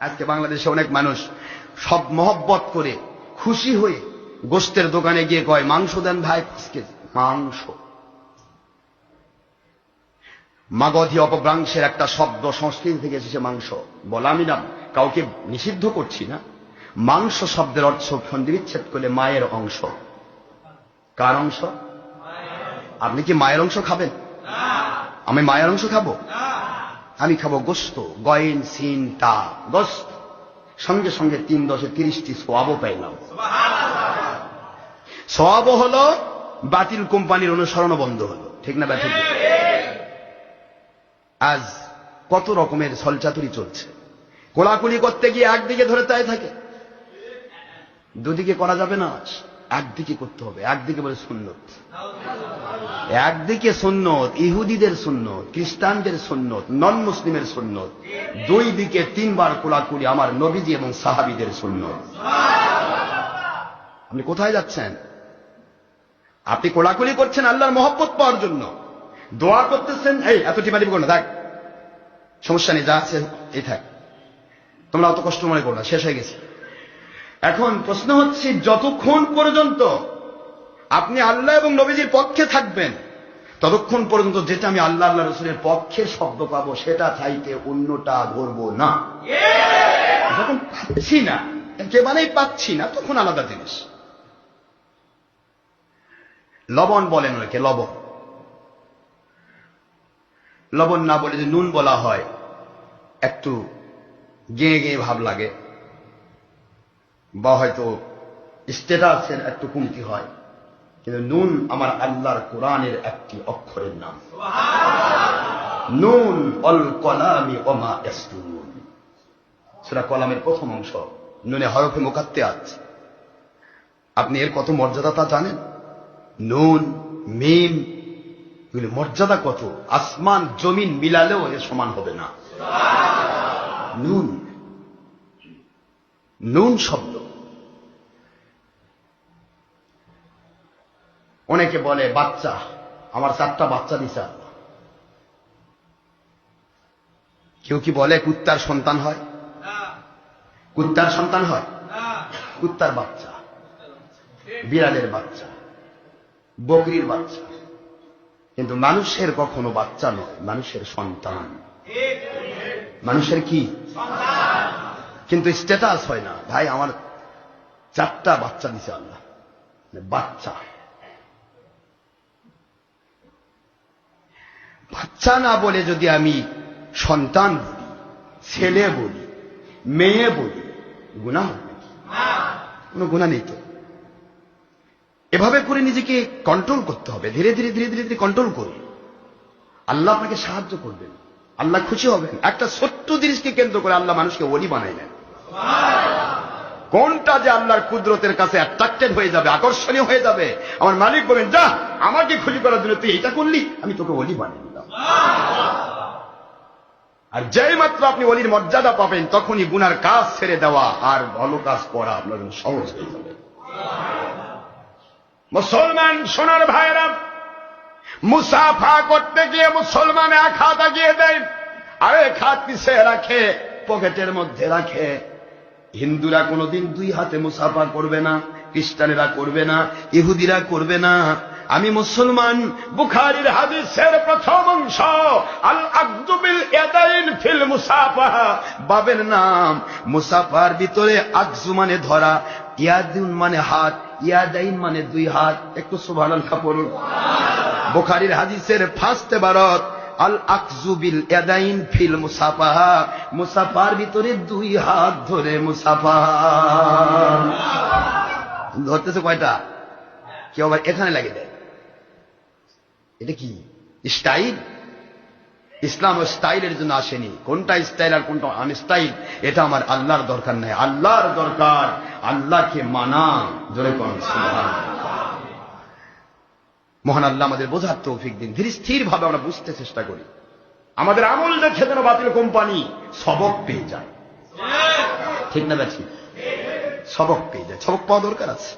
আজকে বাংলাদেশে অনেক মানুষ সব মহব্বত করে খুশি হয়ে গোশতের দোকানে গিয়ে কয় মাংস দেন ভাই 5 কেজি মাংস। মাগধী অপভ্রংশের একটা শব্দ সংস্কৃত থেকে এসেছে মাংস। বলা আমি না কাউকে নিষিদ্ধ করছি না, মাংস শব্দের অর্থ সন্ধিবিচ্ছেদ করলে মায়ের অংশ। কার অংশ? আপনি কি মায়ের অংশ খাবেন? আমি মায়ের অংশ খাবো? আমি খাবো গোশত, গয়েন সিন তা গোশত, সঙ্গে সঙ্গে 3 10 30টি সওয়াবও পাইলাম। সওয়াবও হলো, বাতিল কোম্পানির অনুসরণ বন্ধ হলো। ঠিক না ব্যাঠিক? আজ কত রকমের ছলচাতুরি চলছে। কোলাকুলি করতে গিয়ে একদিকে ধরে তাই থাকে, দুদিকে করা যাবে না, একদিকে করতে হবে। একদিকে বলে সুন্নত, একদিকে সুন্নত ইহুদিদের সুন্নত, খ্রিস্টানদের সুন্নত, নন মুসলিমের সুন্নত, 2 দিকে 3 বার কোলাকুলি আমার নবীজি এবং সাহাবীদের সুন্নত। আপনি কোথায় যাচ্ছেন? আপনি কোলাকুলি করছেন আল্লাহর মহব্বত পাওয়ার জন্য, দোয়া করতেছেন এই এত টিপাটিপি করো না, থাক সমস্যা নেই, যা আছে এই থাক, তোমরা অত কষ্ট মনে করো না, শেষ হয়ে গেছে। এখন প্রশ্ন হচ্ছে, যতক্ষণ পর্যন্ত আপনি আল্লাহ এবং নবীজির পক্ষে থাকবেন, ততক্ষণ পর্যন্ত যেটা আমি আল্লাহ আল্লাহ রসুলের পক্ষে শব্দ পাবো সেটা চাইতে অন্যটা ধরবো না। যখন পাচ্ছি না, একেবারেই পাচ্ছি না, তখন আলাদা জিনিস। লবণ বলেন ওকে, লবণ। লবণ না বলে যে নুন বলা হয়, একটু গেয়ে গেয়ে ভাব লাগে, বা হয়তো স্ট্যাটাসের একটু কমতি হয়, কিন্তু নুন আমার আল্লাহর কোরআনের একটি অক্ষরের নাম। নুন অল কলামি ওমা ইয়াসতুরুন, সূরা কলামের প্রথম অংশ, নুনে হরফে মুকাত্তাত। আপনি এর কত মর্যাদা তা জানেন? নুন মিম এগুলি মর্যাদা কত, আসমান জমিন মিলালেও এর সমান হবে না। নুন, নুন শব্দ। অনেকে বলে বাচ্চা, আমার 4টা বাচ্চা দিছে আল্লাহ। কেউ কি বলে কুত্তার সন্তান হয়? কুত্তার সন্তান হয়? কুত্তার বাচ্চা, বিড়ালের বাচ্চা, বকরির বাচ্চা, কিন্তু মানুষের কখনো বাচ্চা নয়, মানুষের সন্তান। মানুষের কি? কিন্তু স্ট্যাটাস হয় না, ভাই আমার 4টা বাচ্চা দিছে আল্লাহ, বাচ্চা। বাচ্চা না বলে যদি আমি সন্তান বলি, ছেলে বলি, মেয়ে বলি, গুনাহ হবে নাকি? কোনো গুনাহ নেই তো। এভাবে করে নিজেকে কন্ট্রোল করতে হবে, ধীরে ধীরে ধীরে ধীরে ধীরে কন্ট্রোল করুন। আল্লাহ আপনাকে সাহায্য করবেন, আল্লাহ খুশি হবেন। একটা ছোট্ট জিনিসকে কেন্দ্র করে আল্লাহ মানুষকে ওলি বানাইলেন। কোনটা যে আল্লাহর কুদরতের কাছে অ্যাট্রাক্টেড হয়ে যাবে, আকর্ষণীয় হয়ে যাবে, আমার মালিক বলেন যা আমাকে খুশি করার জন্য তুই এটা করলি, আমি তোকে ওলি বানিয়ে দিলাম। আর যেই মাত্র আপনি ওলির মর্যাদা পাবেন, তখনই গুনার কাজ ছেড়ে দেওয়া আর ভালো কাজ করা আপনার জন্য সহজ হয়ে যাবে। মুসলমান সোনার ভাইরা, মুসাফা করতে গিয়ে মুসলমান 1 হাত এগিয়ে দেয়, আর 1 হাত পিছিয়ে রাখে, পকেটের মধ্যে রাখে। হিন্দুরা কোনোদিন 2 হাতে মুসাফা করবে না, খ্রিস্টানেরা করবে না, ইহুদিরা করবে না। আমি মুসলমান। বুখারীর হাদিসের প্রথম অংশ, আল আকযু বিল ইয়াদাইন ফিল মুসাফাহা, বাবের নাম। মুসাফার ভিতরে আকযু মানে ধরা, ইয়াদুন মানে হাত, ইয়াদাইন মানে 2 হাত। একটু সুবহানাল্লাহ পড়ুন। বুখারীর হাদিসের ফার্স্ট ইবারত, আল আকযু বিল ইয়াদাইন ফিল মুসাফাহা, মুসাফার ভিতরে 2 হাত ধরে মুসাফা। ধরতেছে কয়টা? কেউ আবার এখানে লাগিয়ে দেয়। এটা কি স্টাইল? ইসলাম ও স্টাইলের জন্য আসেনি। কোনটা স্টাইল আর কোনটা আনস্টাইল এটা আমার আল্লাহর দরকার নাই। আল্লাহর দরকার আল্লাহকে মানা। জোরে কোন সুবহানাল্লাহ। মহান আল্লাহ আমাদের বোঝার তৌফিক দিন। ধীরে স্থির ভাবে আমরা বুঝতে চেষ্টা করি, আমাদের আমল দেখে যেন বাতিল কোম্পানি সবক পেয়ে যায়। ঠিক না? ঠিক, সবক পেয়ে যায়। সবক পাওয়া দরকার আছে।